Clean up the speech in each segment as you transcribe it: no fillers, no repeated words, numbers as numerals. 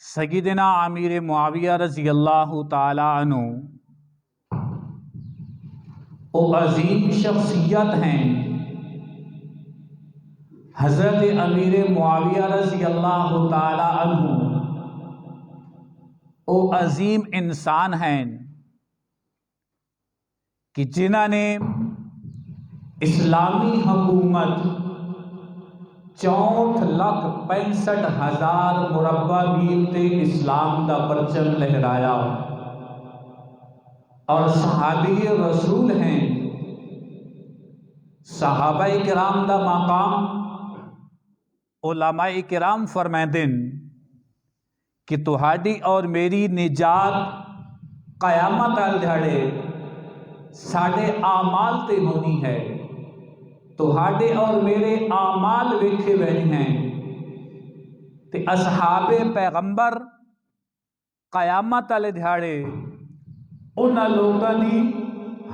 سیدنا امیر معاویہ رضی اللہ تعالی عنہ وہ عظیم شخصیت ہیں۔ حضرت امیر معاویہ رضی اللہ تعالی عنہ وہ عظیم انسان ہیں کہ جنہوں نے اسلامی حکومت 64,65,000 مربع میل تے اسلام دا پرچم لہرایا، اور صحابی رسول ہیں۔ صحابہ کرام دا مقام علماء کرام فرمائندے کہ تہاڈی اور میری نجات قیامت والے دھاڑے ساڈے اعمال تے ہونی ہے۔ تہاڈے اور میرے اعمال ویکھے بہنے ہیں تے اصحاب پیغمبر قیامت والے دھاڑے انہاں لوکاں دی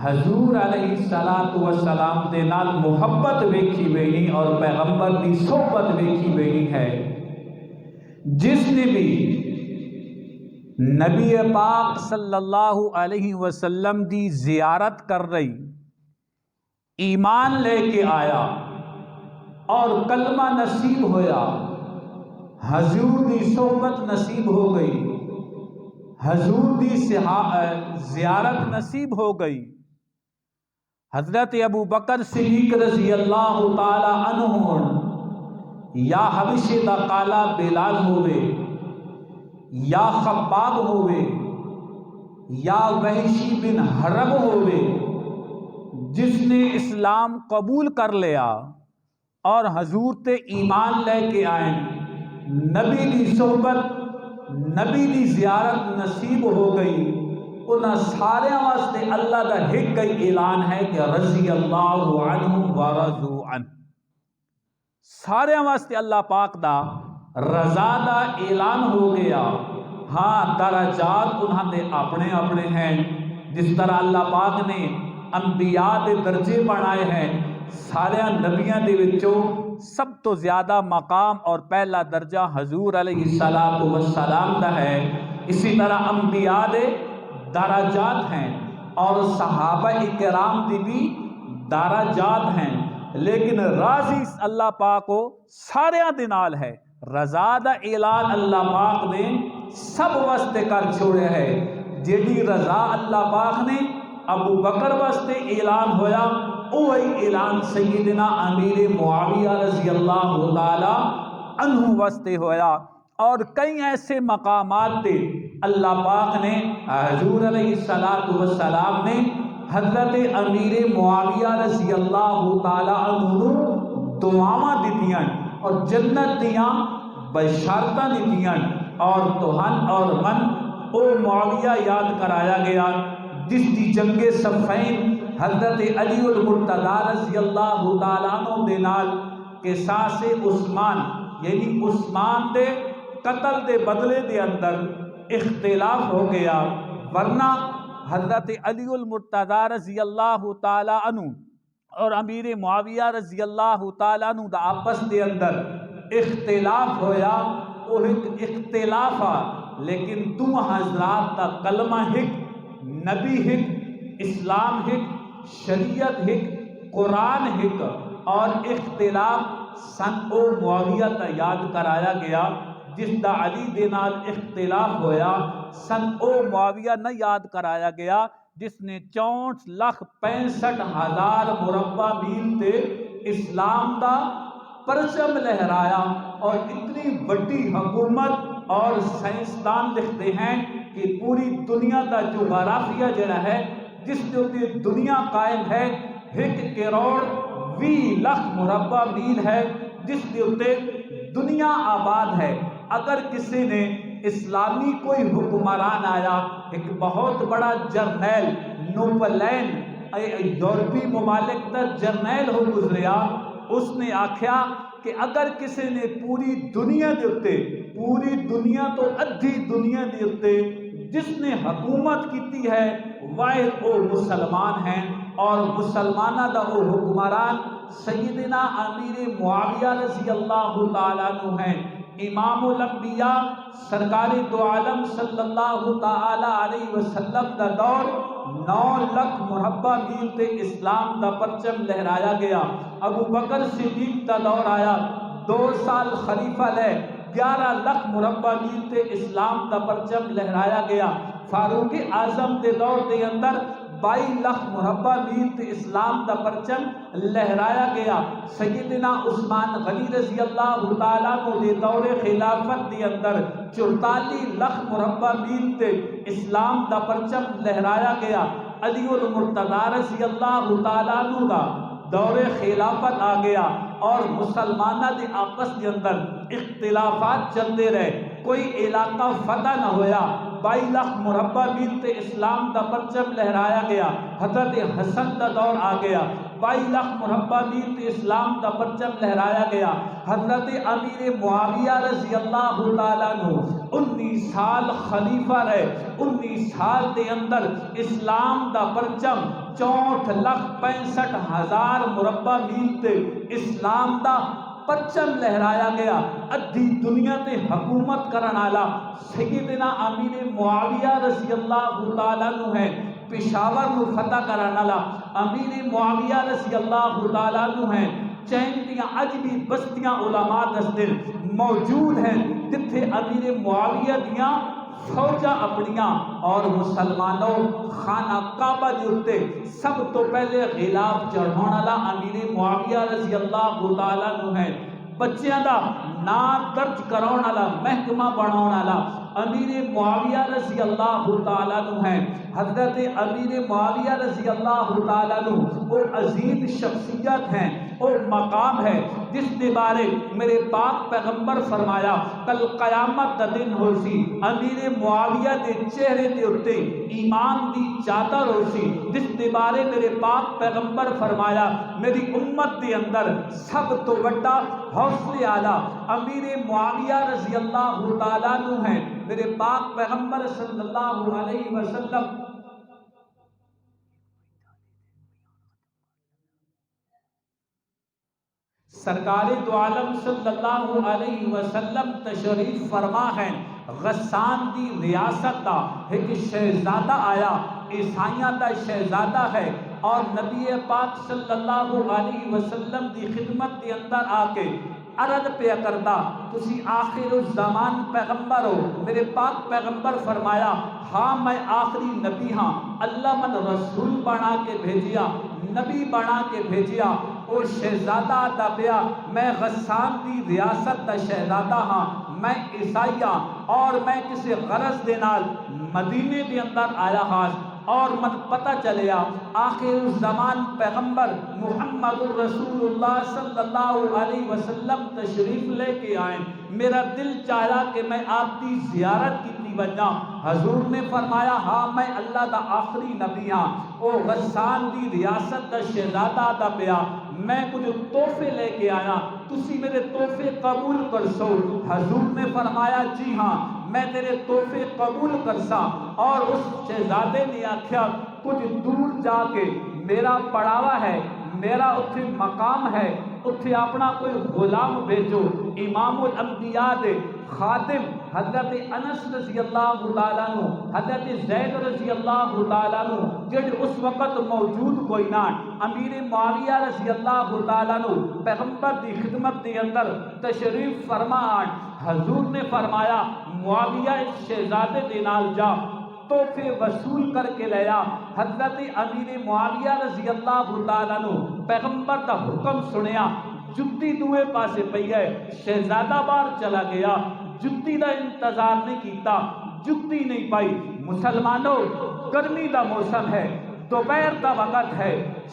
حضور علیہ الصلوۃ والسلام دے نال محبت ویکھی بینی اور پیغمبر دی صحبت ویکھی بینی ہے۔ جس نے بھی نبی پاک صلی اللہ علیہ وسلم دی زیارت کر رہی، ایمان لے کے آیا اور کلمہ نصیب ہویا، حضور دی صحبت نصیب ہو گئی، حضور دی زیارت نصیب ہو گئی۔ حضرت ابو بکر صدیق رضی اللہ تعالی عنہ یا حبشے دا کالا بلال ہوئے، یا خباب ہوئے، یا وحشی بن حرب ہوئے، جس نے اسلام قبول کر لیا اور حضور تے ایمان لے کے آئے، نبی دی صحبت نبی دی زیارت نصیب ہو گئی، انہاں سارے واسطے اللہ دا ایک ہی اعلان ہے کہ رضی اللہ عنہم ورضوا عنہ۔ سارے واسطے اللہ پاک دا رضا دا اعلان ہو گیا۔ ہاں درجات انہاں دے اپنے اپنے ہیں، جس طرح اللہ پاک نے انبیاء دے درجے بنائے ہیں، سارے نبیاں دے وچوں سب تو زیادہ مقام اور پہلا درجہ حضور علیہ الصلوۃ والسلام دا ہے۔ اسی طرح انبیاء دے درجات ہیں اور صحابہ کرام دی بھی درجات ہیں، لیکن راضی اللہ پاک کو سارے دے نال ہے۔ رضا دا اعلان اللہ پاک نے سب واسطے کر چھوڑے ہے۔ جیڑی رضا اللہ پاک نے ابو بکر واسطے اعلان ہویا، وہی اعلان سیدنا امیر معاویہ رضی اللہ تعالی عنہ واسطے ہویا۔ اور کئی ایسے مقامات تے اللہ پاک نے حضور علیہ الصلوۃ والسلام نے حضرت امیر معاویہ رضی اللہ تعالی عنہ دعاواں دتیاں اور جنت دیاں بشارتاں دتیاں، اور توہن اور من او معاویہ یاد کرایا گیا جس دی جنگ صفین حضرت علی المرتضیٰ رضی اللہ تعالیٰ عنہ دے نال قصاص عثمان، یعنی عثمان دے قتل دے بدلے دے اندر اختلاف ہو گیا، ورنہ حضرت علی المرتضیٰ رضی اللہ تعالیٰ عنہ اور امیر معاویہ رضی اللہ تعالیٰ عنہ دا آپس دے اندر اختلاف ہویا، وہ ایک اختلاف آ، لیکن تم حضرات دا کلمہ ہک، نبی ہک، اسلام ہک، شریعت ہک، قرآن ہک، اور اختلاف سن او معاویہ تا یاد کرایا گیا، جس دا علی دے نال اختلاف ہویا سن او معاویہ نہ یاد کرایا گیا، جس نے 64,65,000 مربع میل تے اسلام دا پرچم لہرایا۔ اور اتنی بڑی حکومت، اور سائنسدان لکھتے ہیں کہ پوری دنیا دا جغرافیہ جڑا ہے جس کے اوپر دنیا قائم ہے 1,20,00,000 مربع میل ہے، جس کے اوپر دنیا آباد ہے۔ اگر کسی نے اسلامی کوئی حکمران آیا، ایک بہت بڑا جرنیل نوپلین یورپی ممالک کا جرنیل ہو گزریا، اس نے آکھیا کہ اگر کسی نے پوری دنیا دے اتے، پوری دنیا تو ادھی دنیا دے اتے جس نے حکومت کیتی ہے، واحد او مسلمان ہیں، اور مسلمانہ دا او حکمران سیدنا امیر معاویہ رضی اللہ تعالیٰ عنہ ہیں۔ امام الانبیاء سرکار دو عالم صلی اللہ تعالی علیہ وسلم دا دور 9 لکھ مربع میل تے اسلام دا پرچم لہرایا گیا۔ ابو بکر صدیق دا دور آیا، 2 سال خلیفہ لے 11 لکھ مربع میل تے اسلام دا پرچم لہرایا گیا۔ فاروق اعظم دے دور دے اندر 22 لکھ مربع میل تے اسلام دا پرچم لہرایا گیا۔ سیدنا عثمان غنی رضی اللہ تعالیٰ کو دے دور خلافت دے اندر 44 لکھ مربع میل تے اسلام دا پرچم لہرایا گیا۔ علی المرتضی رضی اللہ تعالیٰ دا دور خلافت آ گیا اور مسلمانہ دے آپس دے اندر اختلافات چلتے رہے، کوئی علاقہ فتح نہ ہویا۔ 22 لکھ مربع میل تے اسلام دا پرچم لہرایا گیا۔ حضرت حسن دا دور آ گیا، 22 لکھ مربع میل تے اسلام دا پرچم لہرایا گیا۔ حضرت امیر معاویہ رضی اللہ تعالیٰ عنہ 19 سال خلیفہ رہے، 19 سال دے اندر اسلام دا پرچم 64 لکھ 65 ہزار مربع میل تے اسلام دا پرچم لہرایا گیا۔ ادھی دنیا تے حکومت کرن والا سیدنا امیر معاویہ رضی اللہ تعالیٰ عنہ ہے۔ پشاور نو فتح کرن والا امیر معاویہ رضی اللہ تعالیٰ عنہ ہے۔ چین دیاں اج بھی بستیاں علماء دستے موجود ہیں جتھے امیر معاویہ دیاں فوجاں اپنیاں اور مسلمانوں خانہ کعبہ دے اُتے سب تو پہلے غلاف چڑھاؤن والا امیر معاویہ رضی اللہ تعالیٰ عنہ ہے۔ بچیاں دا نام درج کراؤن والا محکمہ بناؤن والا امیر معاویہ رضی اللہ تعالیٰ عنہ ہے۔ حضرت امیر معاویہ رضی اللہ تعالیٰ عنہ وہ عظیم شخصیت ہیں، وہ مقام ہے جس کے بارے میرے پاک پیغمبر فرمایا کل قیامت دا دن ہو سی امیر معاویہ دے چہرے دے اُتے ایمان دی چادر ہو سی، جس کے بارے میرے پاک پیغمبر فرمایا میری امت دے اندر سب تو بڑا حوصلے آلہ امیر معاویہ رضی اللہ تعالیٰ عنہ ہیں۔ میرے پاک پیغمبر صلی اللہ علیہ وسلم سرکار دو عالم صلی اللہ علیہ وسلم تشریف فرما ہیں۔ غسان دی ریاست دا ایک شہزادہ آیا، عیسائیاں دا شہزادہ ہے، اور نبی پاک صلی اللہ علیہ وسلم دی خدمت دے اندر آ کے عرض پہ کرتا تسی آخر الزمان پیغمبر ہو۔ میرے پاک پیغمبر فرمایا ہاں میں آخری نبی ہاں، اللہ من رسول بنا کے بھیجیا، نبی بنا کے بھیجیا۔ او شہزادہ دا پیا میں غسان دی ریاست دا شہزادہ ہاں، میں عیسائی ہاں، اور میں کسی غرض دے نال مدینے دے اندر آیا ہاں، اور من پتہ چلیا آخر الزمان پیغمبر محمد الرسول اللہ صلی اللہ علیہ وسلم تشریف لے کے آئیں۔ میرا دل چاہا کہ میں آپ کی زیارت کی بننا۔ حضور نے فرمایا ہاں میں اللہ دا آخری نبی ہاں۔ او غسان دی ریاست دا شہزادہ دا پیا میں کچھ تحفے لے کے آیا، تسی میرے تحفے قبول کر سو۔ حضور نے فرمایا جی ہاں میں تیرے تحفے قبول کرسا۔ اور اس شہزادے نے آکھیا کچھ دور جا کے میرا پڑاوا ہے، میرا اتھے مقام ہے، اتھے اپنا کوئی غلام بھیجو۔ امام الانبیاء دے خادم حضرت انس رضی اللہ تعالیٰ عنہ، حضرت زید رضی اللہ تعالیٰ عنہ جڑ اس وقت موجود کوئی نہ، امیر معاویہ رضی اللہ تعالیٰ عنہ پیغمبر دی خدمت دے اندر تشریف فرما آن۔ حضور نے فرمایا معاویہ اس شہزادے دے نال جا تحفے وصول کر کے لیا۔ حضرت امیر معاویہ رضی اللہ تعالیٰ عنہ پیغمبر دا حکم سنیا، جتی دوئے پاسے پئی ہے، شہزادہ بار چلا گیا، جتی دا انتظار نہیں کیتا، جتی نہیں پائی۔ مسلمانوں گرمی دا موسم ہے، دوپہر دا وقت ہے،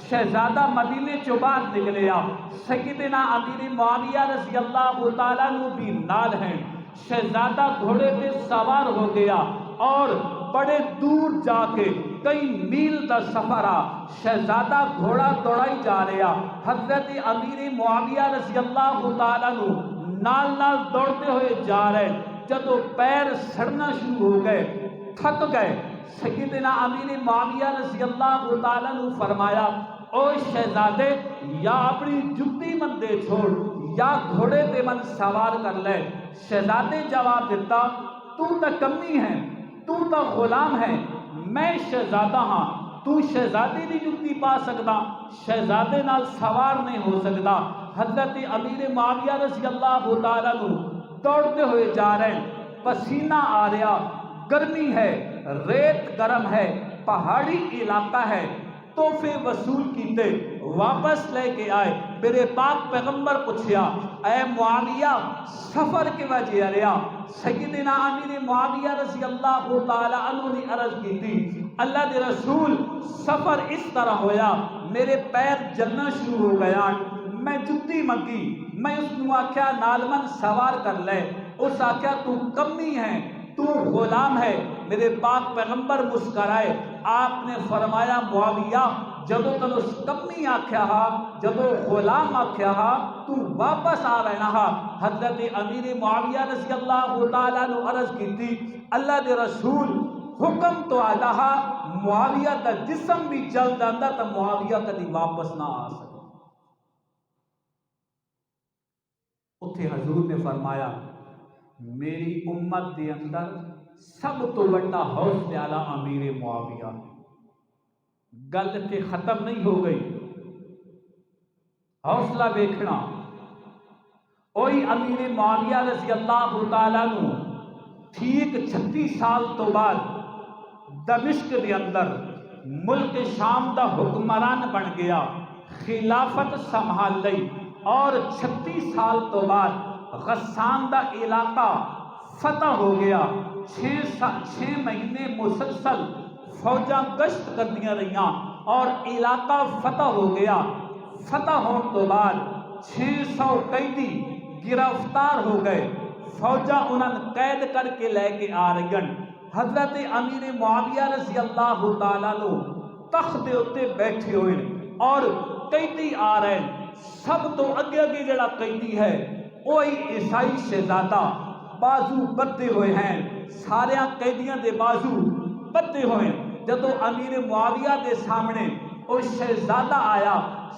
شہزادہ مدینے چو باہر نکلیا، سیدنا امیر معاویہ رضی اللہ تعالیٰ عنہ بھی نال ہیں۔ شہزادہ گھوڑے پہ سوار ہو گیا اور بڑے دور جا کے کئی میل دا سفر آ شہزادہ گھوڑا دوڑائی جا رہا۔ حضرت امیر معاویہ رضی اللہ تعالیٰ عنہ نال نال دوڑتے ہوئے جا رہے، جدو پیر سڑنا شروع ہو گئے، تھک گئے، سیدنا امیر معاویہ رضی اللہ تعالیٰ عنہ فرمایا او شہزادے یا اپنی جتی من دے چھوڑ یا گھوڑے تے من سوار کر لے۔ شہزادے جواب دیتا تو تا کمی ہے، تو تا غلام ہے، میں شہزادہ ہاں، تو شہزادے دی جتی پا سکتا، شہزادے نال سوار نہیں ہو سکتا۔ حضرت امیر معاویہ رضی اللہ تعالیٰ عنہ دوڑتے ہوئے جا رہے ہیں، پسینہ آ رہا، گرمی ہے، ریت گرم ہے، پہاڑی علاقہ ہے، تحفے وصول کیتے واپس لے کے آئے۔ میرے پاک پیغمبر پوچھیا اے معاویہ سفر کے وجہ رہا؟ سیدنا امیر معاویہ رضی اللہ تعالی عنہ نے عرض کی تھی اللہ دے رسول سفر اس طرح ہویا میرے پیر جلنا شروع ہو گیا، میں جتی منگی، میں اس نو آکھیا نالمن سوار کر لے، اس آکھیا تو کمی ہے، تو غلام ہے۔ میرے پاک پیغمبر مسکرائے، آپ نے فرمایا معاویہ جدو تن اس کمی آکھیا ہا، جدو غلام آکھیا ہا، تو واپس آ رہنا ہا۔ حضرت امیر معاویہ رضی اللہ تعالیٰ عنہ عرض کی تھی اللہ دے رسول حکم تو آدھا ہا معاویہ کا جسم بھی جل جاندہ تا معاویہ کدی واپس نہ آ سکتا۔ اتھے حضور نے فرمایا میری امت دے اندر سب تو بڑا حوصلے والا امیر معاویہ، گل تے ختم نہیں ہو گئی، حوصلہ دیکھنا۔ وہی امیر معاویہ رضی اللہ تعالیٰ عنہ ٹھیک 36 سال تو بعد دمشق دے اندر ملک شام دا حکمران بن گیا، خلافت سنبھال لئی، اور 36 سال تو بعد غسان دا علاقہ فتح ہو گیا۔ 6 مہینے مسلسل فوجاں گشت کردیاں رہیاں اور علاقہ فتح ہو گیا۔ فتح ہونے تو بعد 600 قیدی گرفتار ہو گئے، فوجاں انہوں قید کر کے لے کے آ رہی ہیں۔ حضرت امیر معاویہ رضی اللہ تعالیٰ عنہ تخت دے اتے بیٹھے ہوئے اور قیدی آ رہے ہیں۔ سب تو اگے جڑا قیدی ہے وہی عیسائی شہزادہ، بازو بدے ہوئے ہیں، سارے قیدیاں دے بازو بدے ہوئے ہیں۔ جدو امیر معاویہ دے سامنے وہ شہزادہ آیا،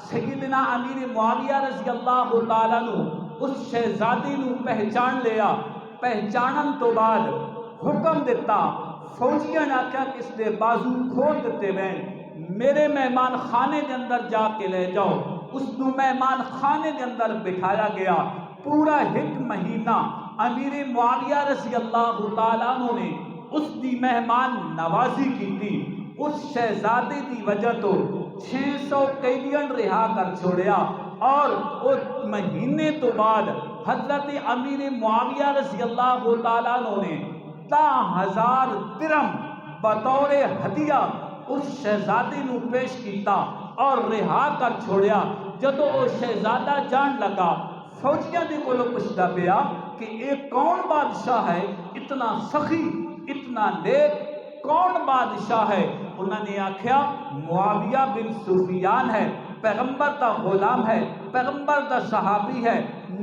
سیدنا امیر معاویہ رضی اللہ تعالیٰ عنہ اس شہزادی نو پہچان لیا، پہچانن تو بعد حکم دیتا، فوجیاں نے آکھیا کہ اس دے بازو کھول دیتے ہیں، میرے مہمان خانے دے اندر جا کے لے جاؤ۔ اس نو مہمان خانے دے اندر بٹھایا گیا۔ پورا 1 مہینہ امیر معاویہ رضی اللہ تعالیٰ عنہ نے اس دی مہمان نوازی کی تھی۔ اس شہزادے دی وجہ تو 600 قیدیاں رہا کر چھوڑیا، اور اس مہینے تو بعد حضرت امیر معاویہ رضی اللہ تعالیٰ عنہ نے 10,000 درہم بطور ہدیہ اس شہزادے نو پیش کیتا اور رہا کر چھوڑیا۔ جدو وہ شہزادہ جان لگا، فوجیاں دے کولو پوچھتا پیا کہ ایک کون بادشاہ ہے اتنا سخی اتنا نیک، کون بادشاہ ہے؟ انہوں نے آکھیا معاویہ بن سفیان ہے، پیغمبر دا غلام ہے، پیغمبر دا صحابی ہے،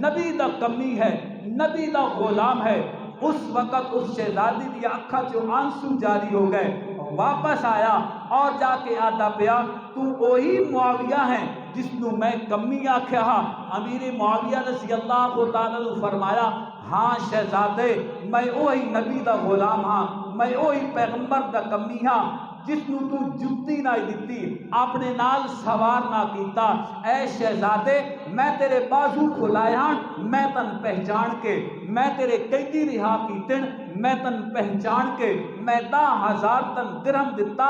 نبی دا کمی ہے، نبی دا غلام ہے۔ اس وقت اس شہزادی دی آنکھاں جو آنسو جاری ہو گئے، واپس آیا اور جا کے آدھا پیا تو وہی معاویہ ہیں جس نو میں کمی آکھیا ہاں۔ امیر معاویہ رضی اللہ تعالیٰ عنہ فرمایا ہاں شہزادے میں وہی نبی دا غلام ہاں، میں وہی پیغمبر دا کمی ہاں جس نو تو جتی نہ دیتی، اپنے نال سوار نہ کیتا۔ اے شہزادے میں تیرے بازو کھلایا، میں تن پہچان کے، میں تیرے قیدی رہا کیتن، میں تن پہچان کے، میں 10,000 تن درہم دیتا،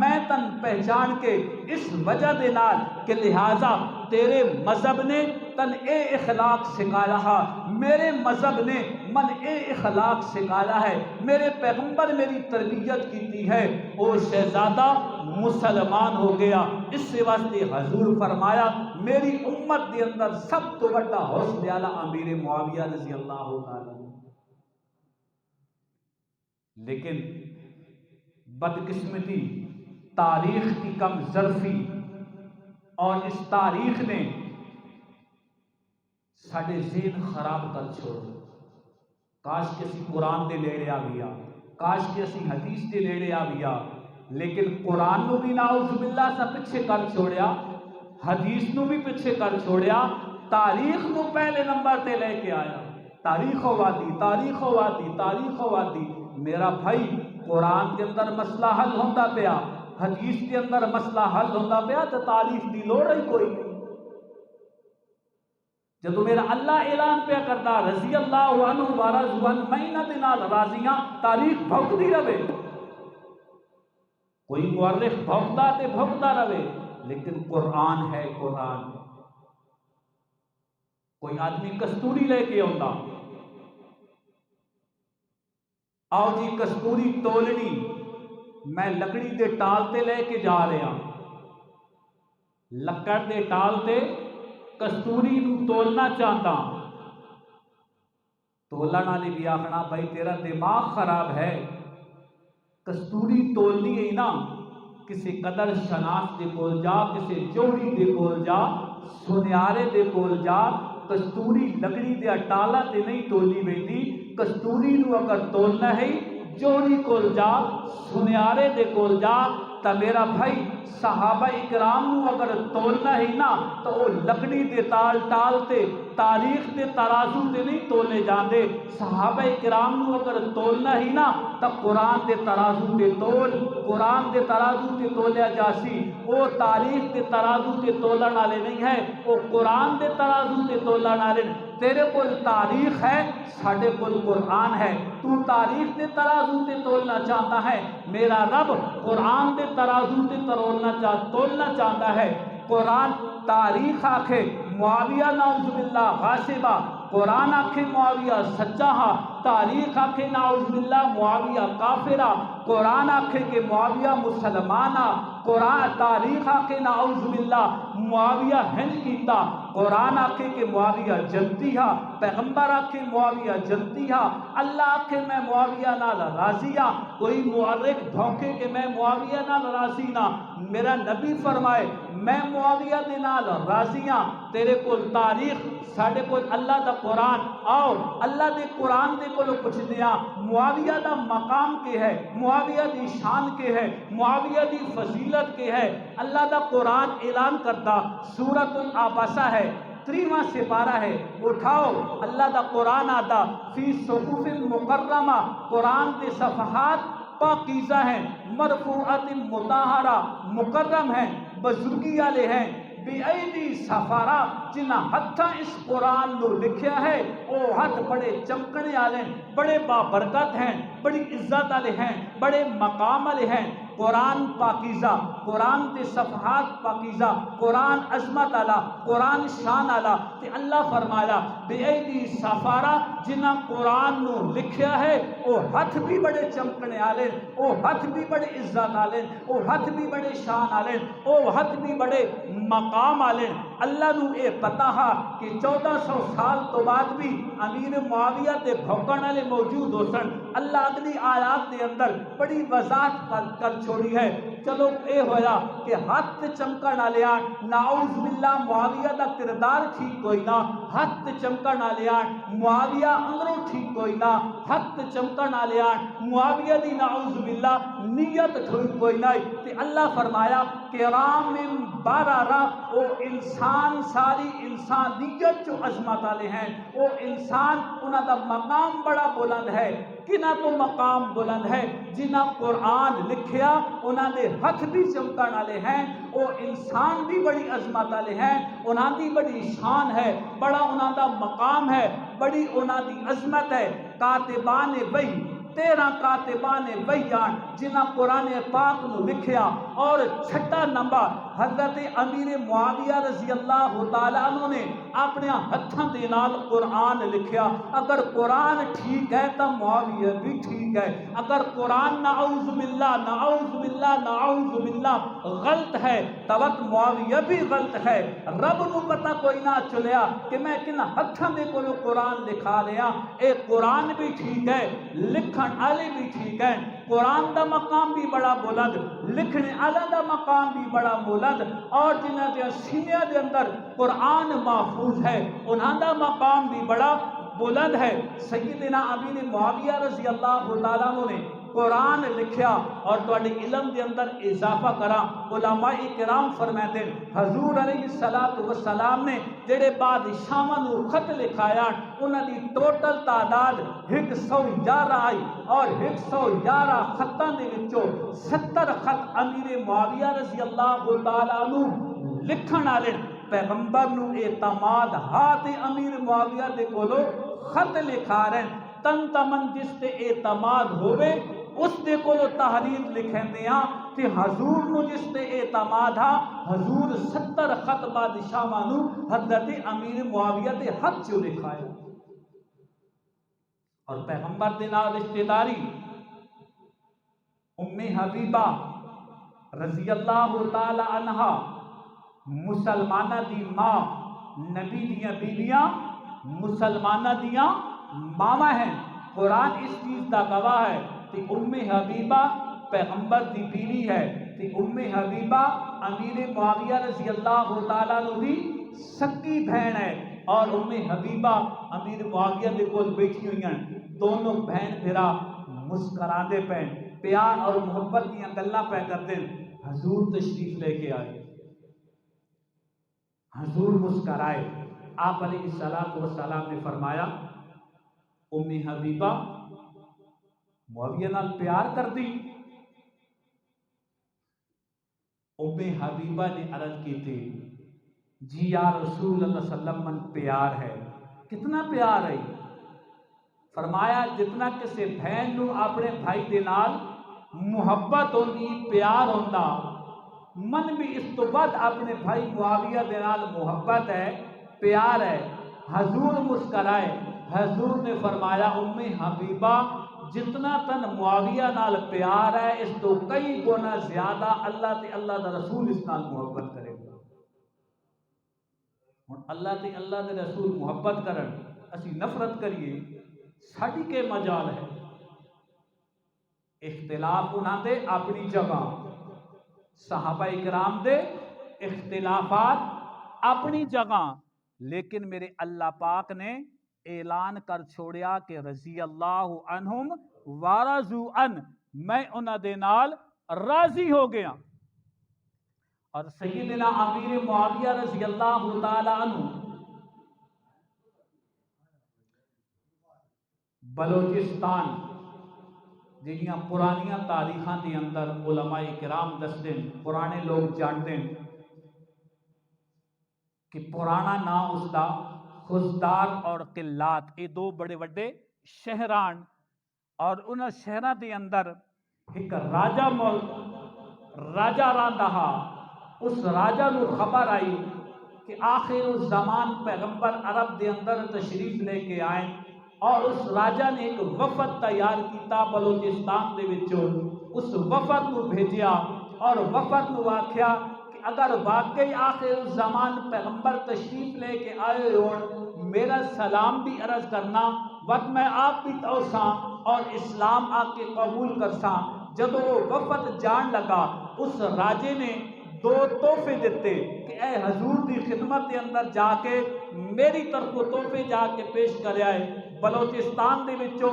میں تن پہچان کے، اس وجہ دے نال کہ لہٰذا تیرے مذہب نے تن اے اخلاق سکھایا ہے، میرے مذہب نے من اے اخلاق سکھایا ہے، میرے پیغمبر میری تربیت کیتی ہے۔ او شہزادہ مسلمان ہو گیا۔ اس سے واسطے حضور فرمایا میری امت دے اندر سب تو بڑا حوصلے والا امیر معاویہ رضی اللہ تعالیٰ عنہ۔ لیکن بدقسمتی تاریخ کی کم ظرفی اور اس تاریخ نے ساڑھے ذہن خراب کر چھوڑ، کاش کہ اسی قرآن دے لیڑے آ گیا، کاش کہ اسی حدیث دے لیڑے آ گیا، لیکن قرآن نو بھی نعوذ باللہ سا پچھے کر چھوڑیا، حدیث نو بھی پچھے کر چھوڑیا، تاریخ نو پہلے نمبر تے لے کے آیا۔ تاریخ و وادی، تاریخ و وادی، تاریخ و وادی۔ میرا بھائی قرآن کے اندر مسئلہ حل ہوتا پیا، حدیث کے اندر مسئلہ حل ہوتا پیا، تو تاریخ دی لوڑ ہی کوئی نہیں۔ جدو میرا اللہ اعلان پہ کرتا رضی اللہ عنہ ورضوا عنہ، میں دے نال راضیاں، تاریخ بھوکتی رہے، کوئی مورخ بھوکتا تے بھوکتا رہے، لیکن قرآن ہے قرآن۔ کوئی آدمی کستوری لے کے آتا، آؤ جی کستوری تولنی، میں لکڑی دے ٹال تے لے کے جا رہا، لکڑ دے ٹال تے کستوری نو تولنا چاہتا، تولن والے بھی آخنا بھائی تیرا دماغ خراب ہے، کستوری تولنی ہے نا، کسی قدر شناس دے کول جا، کسی جوڑی دے کول جا، سنیارے دے کول جا، کستوری لکڑی دے ٹالا تے نہیں تولی ویندی، کستوری نو اگر تولنا ہے جوڑی کول جا، سنیارے دے کول جا، تا میرا بھائی صحابہ اکرام نو اگر تولنا ہی نا تو وہ لکڑی دے ٹال تے تاریخ دے ترازو تے نہیں تولے جاندے، صحابہ اکرام نو اگر تولنا ہی نا تو قرآن دے ترازو تے تول، قرآن دے ترازو تے تولیا جاسی، وہ تاریخ دے ترازو تے تولن والے نہیں ہے، وہ قرآن دے ترازو تے تولن والے۔ تیرے کول تاریخ ہے، ساڈے کول قرآن ہے، تو تاریخ دے ترازو تے تولنا چاہتا ہے، میرا رب قرآن دے ترازو تے تولنا چاہتا ہے۔ قرآن تاریخ آکھے معاویہ نعوذ باللہ غاصبہ، قرآن آکھے معاویہ سچا ہاں، تاریخ آکھے نعوذ باللہ معاویہ کافرہ، قرآن آکھے کہ معاویہ مسلمانہ، قرآن تاریخ آکھے نعوذ باللہ معاویہ ہنج کیتا، قرآن آکھے کہ معاویہ جنتی ہاں، پیغمبر آکھے معاویہ جنتی ہاں، اللہ آکھے میں معاویہ نال راضی ہاں، کوئی مورخ دھوکے کہ میں معاویہ نال راضی نہ، میرا نبی فرمائے میں معاویہ دے نال راضی ہاں۔ تیرے کول تاریخ، ساڈے کول اللہ دا قرآن، آؤ اللہ دے قرآن دے کولو پوچھ دیاں معاویہ دا مقام کے ہے، معاویہ دی شان کے ہے، معاویہ دی فضیلت کے ہے۔ اللہ دا قرآن اعلان کرتا، سورۃ العباسہ ہے، 3واں سپارہ ہے، اٹھاؤ اللہ دا قرآن آتا، فی صحف مکرمہ، قرآن دے صفحات پاکیزہ ہیں، مرفوعات مطہرہ، مکرم ہیں، بزرگی والے ہیں، بی ایدی سفارہ، جنہ ہتھاں اس قرآن نو لکھیا ہے، او ہاتھ بڑے چمکنے والے، بڑے بابرکت ہیں، بڑی عزت والے ہیں، بڑے مقام والے ہیں۔ قرآن پاکیزہ، قرآن دے صفحات پاکیزہ، قرآن عظمت والا، قرآن شان والا، تے اللہ فرمایا بے ایدی سفارہ، جنہ قرآن نو لکھیا ہے او ہاتھ بھی بڑے چمکنے والے، او ہاتھ بھی بڑے عزت والے، او ہاتھ بھی بڑے شان والے، او ہاتھ بھی بڑے مقام والے۔ اللہ نو اے پتہ ہا کہ 1400 سال تو بعد بھی امیر معاویہ تے بھوکن والے موجود ہو سن۔ اللہ اگلی آیات دے اندر بڑی وضاحت کر چھوڑی ہے۔ چلو اے ہویا کہ ہاتھ چمکن والے نعوذ باللہ معاویہ دا کردار ٹھیک کوئی نہ، ہاتھ چمکن والے معاویہ اندروں ٹھیک کوئی نہ، ہاتھ چمکن والے معاویہ دی نعوذ باللہ نیت ٹھیک کوئی نہ۔ تے اللہ فرمایا کرام بررہ، او انسان ساری انسانیت جو عظمت والے ہیں، وہ انسان انہاں دا مقام بڑا بلند ہے۔ کنہ تو مقام بلند ہے جنہ قرآن لکھیا، انہاں دے ہاتھ بھی چمکن والے ہیں، وہ انسان بھی بڑی عظمت والے ہیں، انہاں دی بڑی شان ہے، بڑا انہاں دا مقام ہے، بڑی انہاں دی عظمت ہے۔ کاتبان وحی، 13 کاتبان وحی آن جنہ قرآن پاک نو لکھیا، اور چھٹا نمبر حضرت امیر معاویہ رضی اللہ تعالیٰ عنہ نے اپنے ہتھاں دے نال قرآن لکھیا۔ اگر قرآن ٹھیک ہے تو معاویہ بھی ٹھیک ہے، اگر قرآن نعوذ باللہ نعوذ باللہ نعوذ باللہ غلط ہے تو معاویہ بھی غلط ہے۔ رب نو پتہ کوئی نہ چلیا کہ میں کن ہتھاں دے کولو قرآن لکھا رہا، اے قرآن بھی ٹھیک ہے، لکھن والے بھی ٹھیک ہے، قرآن دا مقام بھی بڑا بلند، لکھنے والا دا مقام بھی بڑا بلند، اور جنہ دے سینے دے اندر قرآن محفوظ ہے انہاں دا مقام بھی بڑا بلند ہے۔ سیدنا امیر معاویہ رضی اللہ تعالیٰ عنہ نے قرآن لکھیا اور تواڈے علم دے اندر اضافہ کراں۔ علماء کرام فرماتے ہیں حضور علیہ السلام نے جڑے بادشاہاں نوں خط لکھایا انہاں دی ٹوٹل تعداد 111 آئی اور 111 خطاں دے وچوں 70 خط امیر معاویہ رضی اللہ تعالی عنہ لکھن والے پیغمبر نو اعتماد ہاتھ امیر معاویہ دے کولو خط لکھا رہے ہیں۔ تن تمن جس تے اعتماد ہوئے اس دے کولو تحریر لکھیں دیاں کہ حضور نو جس تے اعتماد ہا حضور 70 خط بادشاہ مانو حضرت امیر معاویہ دے حق چو لکھایا۔ اور پیغمبر دے نال رشتہ داری ام حبیبہ رضی اللہ تعالی عنہا مسلمانہ دی ماں، نبی دیاں بیویاں مسلمانہ دیاں ماما ہیں۔ قرآن اس چیز دا گواہ ہے کہ ام حبیبہ پیغمبر دی بیوی ہے، کہ ام حبیبہ امیر معاویہ رضی اللہ تعالیٰ عنہ دی سکی بہن ہے، اور ام حبیبہ امیر معاویہ دے کول بیٹھی ہوئی ہیں۔ دونوں بہن بھرا مسکراندے پے پیار اور محبت دیاں گلاں پہ کرتے ہیں۔ حضور تشریف لے کے آئے، حضور مسکرائے، آپ علیہ السلام نے فرمایا ام حبیبہ معاویہ نال پیار کر دی؟ ام حبیبہ نے عرض کی تھی جی یا رسول اللہ صلی اللہ علیہ وسلم من پیار ہے۔ کتنا پیار ہے؟ فرمایا جتنا کسی بہن نو اپنے بھائی دے نال محبت ہوندی پیار ہوندا، من بھی اس تو بعد اپنے بھائی معاویہ دے نال محبت ہے پیار ہے۔ حضور مسکرائے، حضور نے فرمایا ام حبیبہ جتنا تن معاویہ نال پیار ہے اس تو کئی گنا زیادہ اللہ تے اللہ دا رسول اس نال محبت کرے گا۔ ہن اللہ تے اللہ دے رسول محبت کرن اسی نفرت کریے، ساڈی کے مجال ہے؟ اختلاف انہاں دے اپنی جگہ، صحابہ اکرام دے اختلافات اپنی جگہ، لیکن میرے اللہ پاک نے اعلان کر چھوڑیا کہ رضی اللہ عنہم ورضوا عنہ، میں انہاں دے نال راضی ہو گیا۔ اور سیدنا امیر معاویہ رضی اللہ تعالی عنہ بلوچستان جہاں پرانیاں تاریخاں دے اندر علماء کرام دستے ہیں، پرانے لوگ جانتے ہیں کہ پرانا نام اس دا خزدار اور قلات، یہ دو بڑے بڑے شہران، اور انہاں شہراں دے اندر ایک راجہ رہندا، اس راجہ نو خبر آئی کہ آخر الزمان پیغمبر عرب دے اندر تشریف لے کے آئے، اور اس راجہ نے ایک وفد تیار کیتا بلوچستان دے وچوں، اس وفد نو بھیجیا اور وفد نو آکھیا کہ اگر واقعی آخر الزمان پیغمبر تشریف لے کے آئے ہون میرا سلام بھی عرض کرنا، وقت میں آپ بھی توساں اور اسلام آپ کے قبول کرساں۔ جب وہ وفد جان لگا اس راجے نے دو تحفے دیتے کہ اے حضور دی خدمت کے اندر جا کے میری طرف تحفے جا کے پیش کرے آئے۔ بلوچستان دے وچوں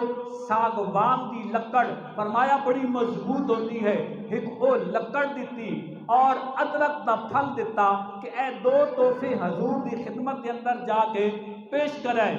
ساگوان دی لکڑ فرمایا بڑی مضبوط ہوتی ہے، ایک وہ لکڑ دیتی اور ادرک دا پھل دیتا کہ اے دو تحفے حضور دی خدمت کے اندر جا کے پیش کرے۔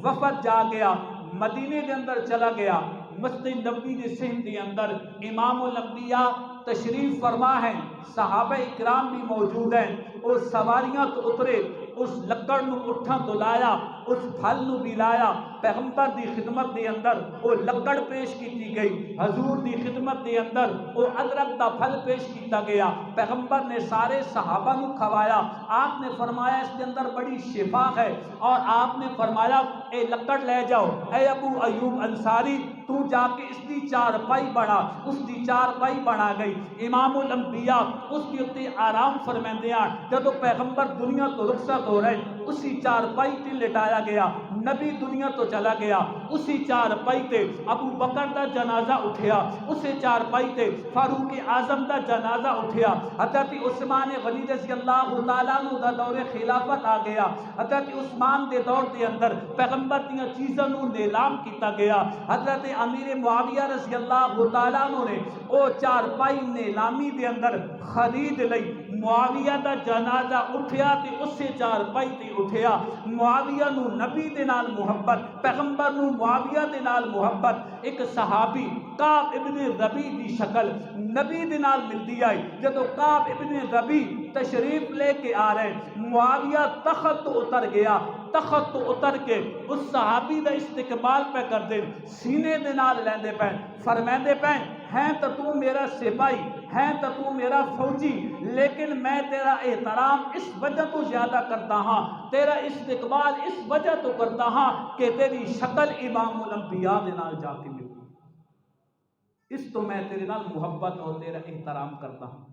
وفد جا گیا، مدینے کے اندر چلا گیا، مسجد نبوی دے صحن دے اندر امام الانبیاء تشریف فرما ہیں، صحابہ اکرام بھی موجود ہیں، اور سواریاں تو اترے، اس لکڑ نو اٹھاں تو لایا، اس پھل نو بھی لایا، پیغمبر دی خدمت دے اندر وہ لکڑ پیش کیتی گئی، حضور دی خدمت دے اندر وہ ادرک دا پھل پیش کیتا گیا، پیغمبر نے سارے صحابہ نو کھوایا، آپ نے فرمایا اس کے اندر بڑی شفا ہے، اور آپ نے فرمایا اے لکڑ لے جاؤ، اے ابو ایوب انصاری تو جا کے اس دی چارپائی بنا، اس دی چارپائی بنا گئی، امام الانبیاء اس کے اتے آرام فرمیندے ہیں۔ جب پیغمبر دنیا تو رخصت ہو رہے اسی چارپائی تے لٹایا گیا، نبی دنیا تو چلا گیا، اسی چارپائی تے ابو بکر دا جنازہ اٹھیا، اسے چارپائی تے فاروق اعظم دا جنازہ اٹھیا، حضرت عثمان غنی رضی اللہ تعالیٰ عنہ دا دور خلافت آ گیا، حضرت عثمان دے دور دے اندر پیغمبر دیاں چیزاں نو نیلام کیتا گیا، حضرت امیر معاویہ رضی اللہ تعالیٰ عنہ نے او چارپائی نیلامی دے اندر خرید لئی، معاویہ دا جنازہ اٹھیا تے اسے چارپائی تے اٹھیا، معاویہ نو نبی دے نال محبت، پیغمبر نو معاویہ دے نال محبت، ایک صحابی کعب ابن ربیع دی شکل نبی دے نال ملدی آئی، جدو کعب ابن ربیع تشریف لے کے آ رہے، معاویہ تخت تو اتر گیا، تخت تو اتر کے اس صحابی دا استقبال پہ کر دیں، سینے دے نال لیندے پہ فرمیندے پہ ہیں تو میرا سپاہی، ہیں تو میرا فوجی، لیکن میں تیرا احترام اس وجہ تو زیادہ کرتا ہاں، تیرا استقبال اس وجہ تو کرتا ہاں کہ تیری شکل امام الانبیاء دے نال جا کے ملتی، اس تو میں تیرے نال محبت اور تیرا احترام کرتا ہوں۔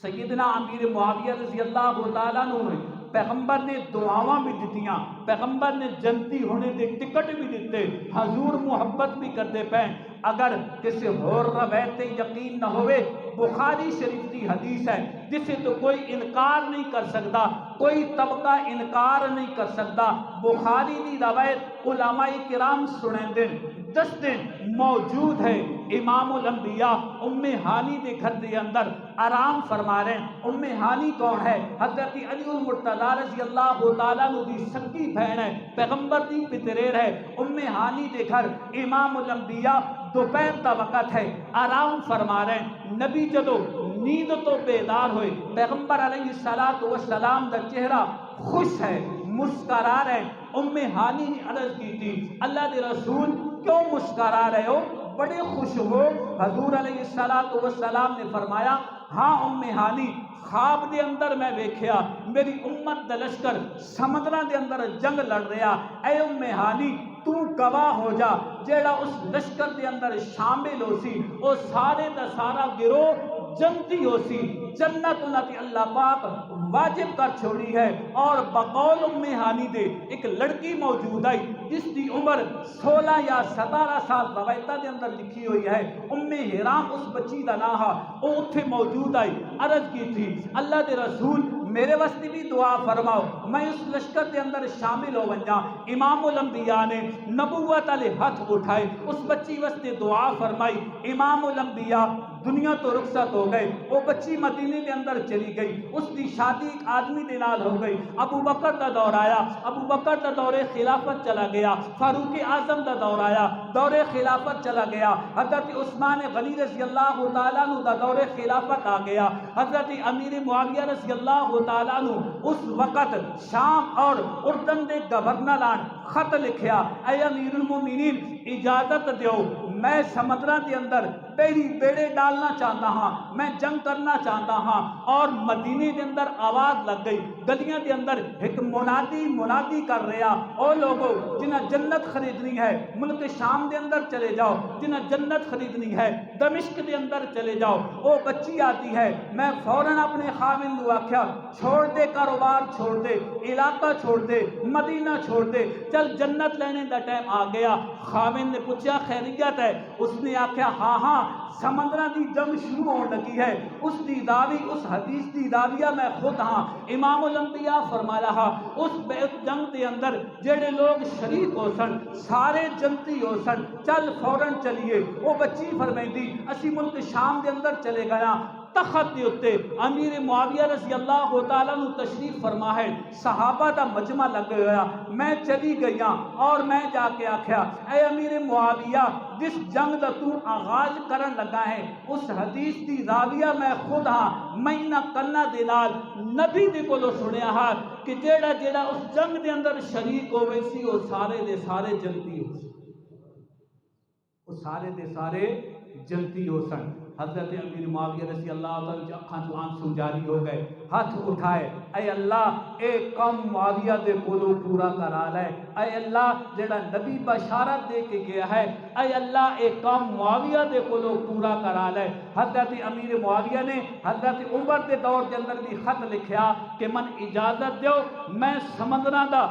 سیدنا امیر معاویہ رضی اللہ تعالیٰ عنہ نے پیغمبر نے دعاواں بھی دیتیاں، پیغمبر نے جنتی ہونے دے ٹکٹ بھی دیتے، حضور محبت بھی کرتے پہ، اگر کسی اور روایت یقین نہ ہوئے، بخاری شریف کی حدیث ہے جسے تو کوئی انکار نہیں کر سکتا، کوئی طبقہ انکار نہیں کر سکتا، بخاری دی روایت علماء کرام سنیں دن 10 دن موجود ہے، امام الانبیاء ام ہانی دے گھر دے اندر آرام فرما رہے ہیں۔ ام ہانی کون ہے؟ حضرت علی المرتضیٰ رضی اللہ تعالیٰ عنہ دی سکی بہن ہے، پیغمبر دی پتریر ہے، ام ہانی دے گھر امام الانبیاء دوپہر دا وقت ہے، آرام فرما رہے ہیں، نبی جدو نیند تو بیدار ہوئے، پیغمبر علیہ السلام دا چہرہ خوش ہے، مسکرا رہے ہیں، ام ہانی نے عرض کی تھی اللہ دے رسول کیوں مسکرا رہے ہو، بڑے خوش ہو؟ حضور علیہ السلام نے فرمایا ہاں ام ہانی، خواب دے اندر میں ویکھیا میری امت دا لشکر سمندراں دے اندر جنگ لڑ رہا، اے ام ہانی تو گواہ ہو جا، جیڑا اس لشکر دے اندر شامل ہو سی او سارے دا سارا گروہ جنتی ہو سی، جنت انہاں اللہ پاک واجب کر چھوڑی ہے۔ اور بقول ام ہانی دے ایک لڑکی موجود آئی جس دی عمر 16 یا 17 سال روایتہ دے اندر لکھی ہوئی ہے، ام حرام اس بچی دا نام ہے، وہ اتھے موجود آئی، عرض کی تھی اللہ دے رسول میرے واسطے بھی دعا فرماؤ میں اس لشکر دے اندر شامل ہو ونجا۔ امام الانبیاء نے نبوت علیہ ہاتھ اٹھائے، اس بچی واسطے دعا فرمائی، امام الانبیاء دنیا تو رخصت ہو گئے، وہ بچی مدینے کے اندر چلی گئی، اس کی شادی ایک آدمی دے نال ہو گئی، ابو بکر دا دور آیا، ابو بکر دا دور خلافت چلا گیا، فاروق اعظم دا دور آیا، دور خلافت چلا گیا، حضرت عثمان غنی رضی اللہ تعالیٰ عنہ دا دور خلافت آ گیا، حضرت امیر معاویہ رضی اللہ تعالیٰ عنہ اس وقت شام اور اردن دے گورنران خط لکھیا، اے امیر المومنین اجازت دیو میں سمندراں دے اندر پہلی بیڑے ڈالنا چاہتا ہاں، میں جنگ کرنا چاہتا ہاں، اور مدینے دے اندر آواز لگ گئی، گلیاں دے اندر ایک منادی کر رہا، او لوگو جنہیں جنت خریدنی ہے ملک شام دے اندر چلے جاؤ، جنہیں جنت خریدنی ہے دمشق دے اندر چلے جاؤ۔ او بچی آتی ہے، میں فوراً اپنے خاوند کو آکھیا چھوڑ دے کاروبار، چھوڑ دے علاقہ، چھوڑ دے مدینہ، چھوڑ دے، چل جنت لینے دا ٹائم آ گیا۔ خاوند نے پوچھا خیریت ہے؟ اس نے آکھیا ہاں ہاں سمندرہ دی جنگ شروع ہونے لگی ہے، اس دی دعوی اس حدیث دی دعویہ میں خود ہاں۔ امام الانبیاء فرمایا ہاں اس جنگ دے اندر جڑے لوگ شریک ہو سن سارے جنتی ہو سن، چل فوراً چلیے۔ وہ بچی فرمائندی اسی ملک شام دے اندر چلے گیا، تخت دے اتے امیر معاویہ رضی اللہ تعالیٰ عنہ تشریف فرما ہے، صحابہ دا مجمع لگ گیا، میں چلی گیا اور میں جا کے آکھیا اے امیر معاویہ جس جنگ دا تو آغاز کرن لگا ہے اس حدیث دی راویہ میں خود ہاں، میں نہ کنا دے نال نبی دے کولو سنیا ہاں کہ جیڑا اس جنگ دے اندر شریک ہوئے سی وہ سارے دے سارے جنتی ہو سی، وہ سارے دے سارے جنتی ہو سن۔ حضرت امیر معاویہ رضی اللہ عنہ اکھاں تو آنسو جاری ہو گئے، ہاتھ اٹھائے، اے اللہ اے قوم معاویہ دے کولو پورا کرا لے، اے اللہ جڑا نبی بشارت دے کے گیا ہے، اے اللہ اے قوم معاویہ دے کولو پورا کرا لے۔ حضرت امیر معاویہ نے حضرت عمر دے دور کے اندر بھی خط لکھیا کہ من اجازت دیو میں سمندرہ دا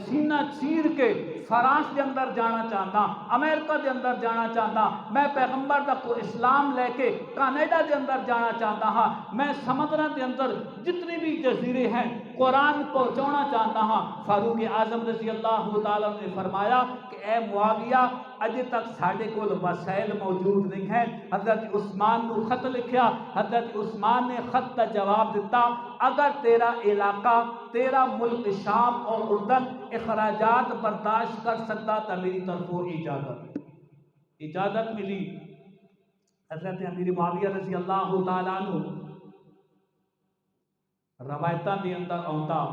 سینہ چیر کے فرانس دے اندر جانا چاہتا، امریکہ دے اندر جانا چاہتا، میں پیغمبر دا کو اسلام لے کے کینیڈا دے اندر جانا چاہتا ہاں، میں سمندرہ دے اندر جتنی بھی جزیرے ہیں قرآن پہنچانا چاہتا ہاں۔ فاروق اعظم رضی اللہ تعالیٰ نے فرمایا کہ اے معاویہ اجے تک ساڑھے کول وسائل موجود نہیں ہیں۔ حضرت عثمان کو خط لکھیا، حضرت عثمان نے خط کا جواب دیتا، اگر تیرا علاقہ تیرا ملک شام اور اردن اخراجات برداشت کر سکتا تو میری طرفوں اجازت ملی۔ حضرت امیر معاویہ رضی اللہ تعالیٰ عنہ روایتاں دے اندر آتا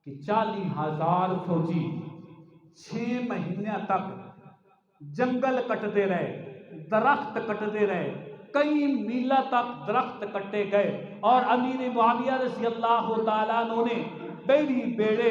کہ 40,000 فوجی 6 مہینے تک جنگل کٹتے رہے، درخت کٹتے رہے، کئی میلہ تک درخت کٹے گئے، اور امیر معاویہ رضی اللہ تعالیٰ عنہ نے بیڑی بیڑے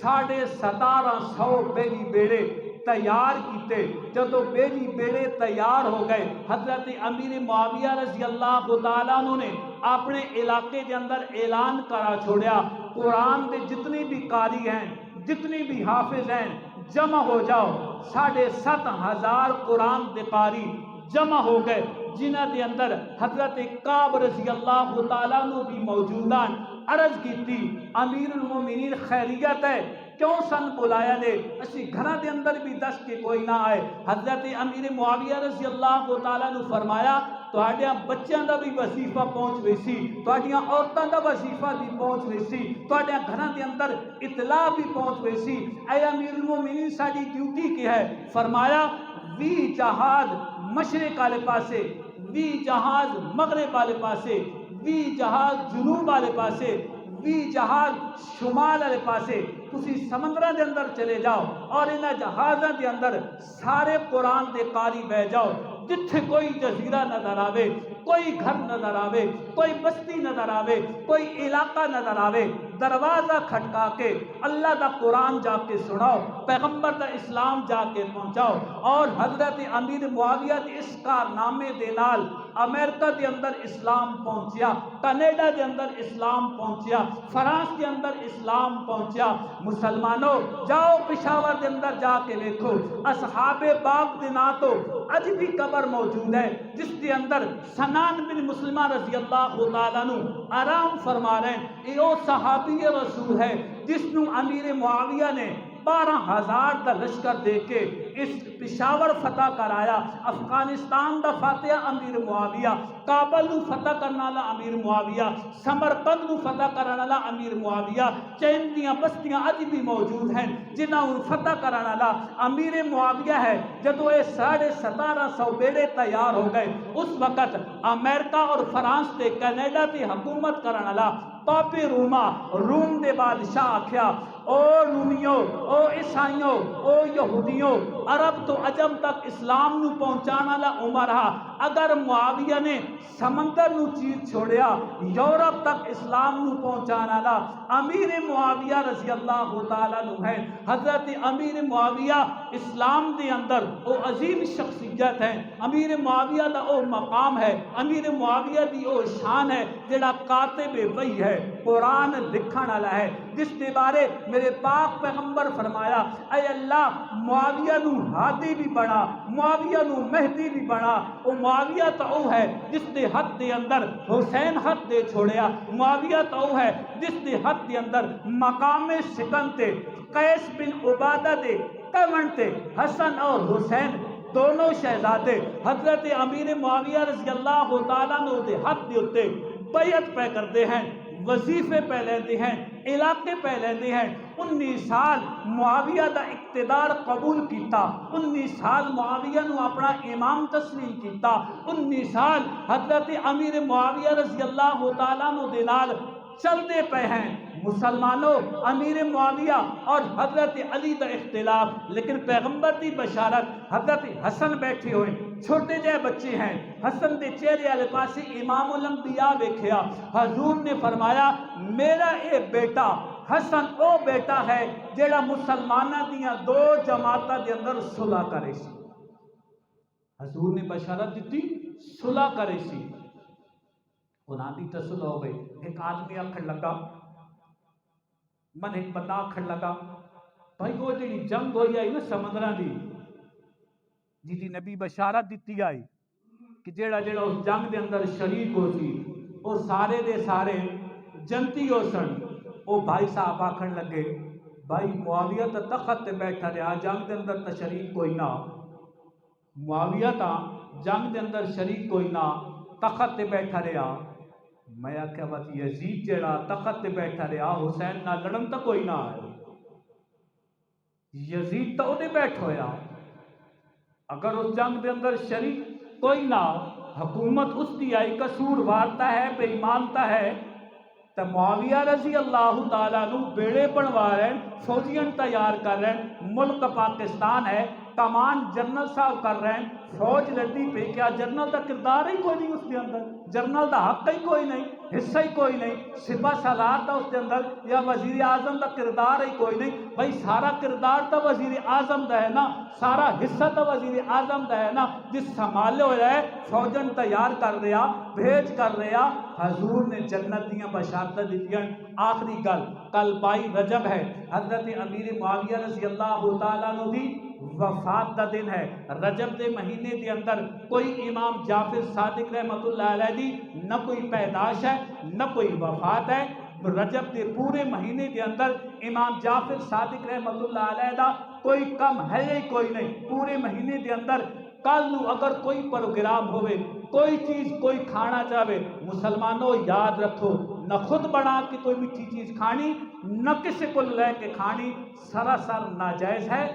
1750 بیڑی بیڑے تیار کیتے۔ جدو بیڑی بیڑے تیار ہو گئے، حضرت امیر معاویہ رضی اللہ تعالیٰ عنہ نے اپنے علاقے کے اندر اعلان کرا چھوڑیا، قرآن دے جتنی بھی قاری ہیں، جتنی بھی حافظ ہیں، جمع ہو جاؤ۔ 7,500 قرآن دے قاری جمع ہو گئے، جنہ دے اندر حضرت کعب رضی اللہ تعالیٰ عنہ بھی موجودان۔ عرض کی تھی امیر المومنین خیریت ہے، کیوں سن بلایا نے؟ اسی گھرہ دے اندر بھی دس کے کوئی نہ آئے۔ حضرت امیر معاویہ رضی اللہ تعالیٰ نے فرمایا تہاڈیاں بچیاں دا بھی وظیفہ پہنچ وی سی، تہاڈیاں عورتاں دا وظیفہ بھی پہنچ وی سی، تہاڈیاں گھراں دے اندر اطلاع بھی پہنچ وی سی۔ اے امیر المومنین ساڈی ڈیوٹی کی ہے؟ فرمایا 20 جہاز مشرق والے پاسے، 20 جہاز مغرب والے پاسے، 20 جہاز جنوب والے پاسے، 20 جہاز شمال والے پاسے، تسی سمندرہ دے اندر چلے جاؤ اور انہاں جہازاں دے اندر سارے قرآن دے قاری بہ جاؤ۔ جتھے کوئی جزیرہ نظر آوے، کوئی گھر نظر آوے، کوئی بستی نظر آوے، کوئی علاقہ نظر آوے، دروازہ کھٹکا کے اللہ دا قرآن جا کے سناؤ، پیغمبر دا اسلام جا کے پہنچاؤ۔ اور حضرت امیر معاویہ اس کارنامے دے نال امریکہ دے اندر اسلام پہنچیا، کینیڈا دے اندر اسلام پہنچیا، فرانس دے اندر اسلام پہنچیا۔ مسلمانوں جاؤ پشاور دے اندر جا کے دیکھو، اصحاب باغ دے نا تو اج بھی قبر موجود ہے، جس کے اندر سنان بن مسلمہ رضی اللہ تعالیٰ عنہ آرام فرما رہے ہیں۔ یہ وہ صحابی رسول ہے جس نو امیر معاویہ نے 12,000 دا لشکر دے کے اس پشاور فتح کرایا۔ افغانستان دا فاتح امیر معاویہ، کابل نو فتح کرنا والا امیر معاویہ، سمرقند نو فتح کرنا والا امیر معاویہ، چین دیاں بستیاں اج بھی موجود ہیں جنہاں نو فتح کرنا والا امیر معاویہ ہے۔ جدو یہ 1750 بیڑے تیار ہو گئے، اس وقت امریکہ اور فرانس تے کینیڈا تے حکومت کرنا والا پاپی روما، روم دے بادشاہ آکھیا او رومیوں، او عیسائیوں، او یہودیوں، عرب تو عجم تک اسلام نو پہنچانا والا عمر ہا، اگر معاویہ نے سمندر نو چیر چھوڑیا یورپ تک اسلام نو پہنچانا والا امیر معاویہ رضی اللہ تعالیٰ عنہ ہے۔ حضرت امیر معاویہ اسلام دے اندر او عظیم شخصیت ہے، امیر معاویہ دا او مقام ہے، امیر معاویہ دی او شان ہے جڑا کاتب وحی ہے، قرآن لکھن والا ہے، جس کے بارے میرے پاک پیغمبر فرمایا اے اللہ معاویہ نو ہادی بھی بنا، معاویہ نو مہدی بھی بنا۔ او معاویہ تو او ہے جس دے ہاتھ دے اندر حسین ہاتھ دے چھوڑیا، معاویہ تو او ہے جس دے ہاتھ دے اندر مقام سکن تے قیس بن عبادہ دے کمن تے حسن اور حسین دونوں شہزادے حضرت امیر معاویہ رضی اللہ تعالیٰ عنہ دے ہاتھ دے اتے بیعت پہ کرتے ہیں، وظیفے پہ لیندے ہیں، علاقے پہ لیندے ہیں۔ 19 سال معاویہ دا اقتدار قبول کیتا، 19 سال معاویہ نو اپنا امام تسلیم کیتا، 19 سال حضرت امیر معاویہ رضی اللہ تعالیٰ عنہ دے نال چل دے پہ ہیں۔ مسلمانوں امیر معاویہ اور حضرت علی دا اختلاف، لیکن پیغمبر دی بشارت حضرت حسن بیٹھے ہوئے چھوٹے جے بچے ہیں، حسن دے چہرے والے پاسے امام الانبیاء ویکھیا، حضور نے فرمایا میرا اے بیٹا حسن او بیٹا ہے جیڑا مسلمانہ دیاں دو جماعتاں دے اندر صلح کرے سی۔ حضور نے بشارت دیتی صلح کرے سی، انہاں دی تصلح ہو گئی۔ ایک آدمی آکھن لگا، من ایک بندہ آکھن لگا بھائی وہ جڑی جنگ ہوئی آئی نا سمندراں دی، جی نبی بشارت دیتی آئی کہ جیڑا اس جنگ دے اندر شریک ہو سی وہ سارے دے سارے جنتی ہو سن۔ وہ بھائی صاحب آکھن لگے بھائی معاویہ تا تخت تے بیٹھا رہا، جنگ دے اندر تا شریک کوئی نہ، معاویہ تا جنگ دے اندر شریک کوئی نہ، تخت تے بیٹھا رہا۔ میں آکھیا بس یزید جیڑا تخت تے بیٹھا رہا حسین نہ لڑن تا کوئی نہ آئے، یزید تا اودے بیٹھ ہویا، اگر اس جنگ دے اندر شریک کوئی نہ، حکومت اس دی آئی، قصور وارتا ہے، بے ایمانتا ہے، تو معاویہ رضی اللہ تعالیٰ نو بیڑے بنوا رہے ہیں، فوجیاں تیار کر رہے ہیں، ملک پاکستان ہے، کمان جنرل صاحب کر رہے ہیں، فوج لڑی پہ، کیا جنرل دا کردار ہی کوئی نہیں اس کے اندر، جنرل دا حق ہی کوئی نہیں، حصہ ہی کوئی نہیں، سپہ سالار دا اس کے اندر، یا وزیر اعظم دا کردار ہی کوئی نہیں۔ بھائی سارا کردار تا وزیر اعظم دا ہے نا، سارا حصہ تا وزیر اعظم دا ہے نا، جس سنبھالے ہو رہا ہے، فوجن تیار کر رہا، بھیج کر رہا۔ حضور نے جنت دیاں بشارتیں دیتیاں۔ آخری گل، کل 22 رجب ہے، حضرت امیر معاویہ رضی اللہ تعالیٰ عنہ دی وفات دا دن ہے۔ رجب دے مہینے دے اندر کوئی امام جعفر صادق رحمت اللہ علیہ دی نہ کوئی پیدائش ہے نہ کوئی وفات ہے۔ رجب دے پورے مہینے دے اندر امام جعفر صادق رحمت اللہ علیہ دا کوئی کم ہے ہی کوئی نہیں۔ پورے مہینے دے اندر کل نو اگر کوئی پروگرام ہوئے، کوئی چیز کوئی کھانا چاہے، مسلمانوں یاد رکھو نہ خود بنا کے کوئی میٹھی چیز کھانی، نہ کسی کو لے کے کھانی، سراسر ناجائز ہے،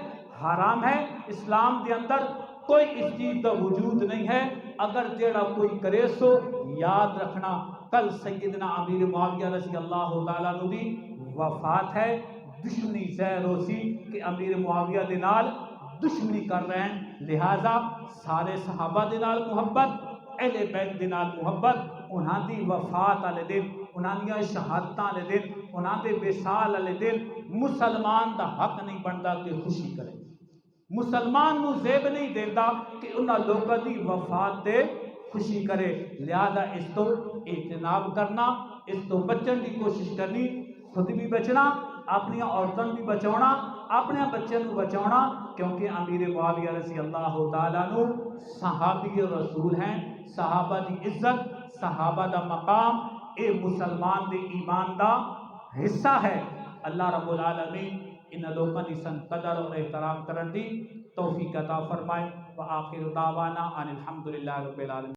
حرام ہے۔ اسلام دے اندر کوئی اس چیز کا وجود نہیں ہے۔ اگر جیڑا کوئی کرے سو یاد رکھنا کل سیدنا امیر معاویہ رضی اللہ تعالیٰ عنہ دی وفات ہے۔ دشمنی زہر ہو سی کہ امیر معاویہ دے نال دشمنی کر رہے ہیں، لہٰذا سارے صحابہ دے نال محبت، اہل بیت دے نال محبت، انہاں دی وفات والے دن، انہاں دیاں شہادتاں والے دن، انہاں دے وصال والے دن مسلمان دا حق نہیں بنتا کہ خوشی کرے، مسلمان نو زیب نہیں دیتا کہ انہاں لوگوں دی وفات دے خوشی کرے۔ لہذا اس تو اجتناب کرنا، اس تو بچن دی کوشش کرنی، خود بھی بچنا، اپنی عورتوں بھی بچاؤنا، اپنے بچوں کو بچاؤنا، کیونکہ امیر معاویہ رضی اللہ تعالیٰ عنہ صحابی رسول ہیں۔ صحابہ دی عزت، صحابہ دا مقام، اے مسلمان دے ایمان دا حصہ ہے۔ اللہ رب العالمین ان لوگوں کی سن قدر اور احترام کرن دی توفیق عطا فرمائے۔ وآخر دعوانا ان الحمدللہ رب العالمین۔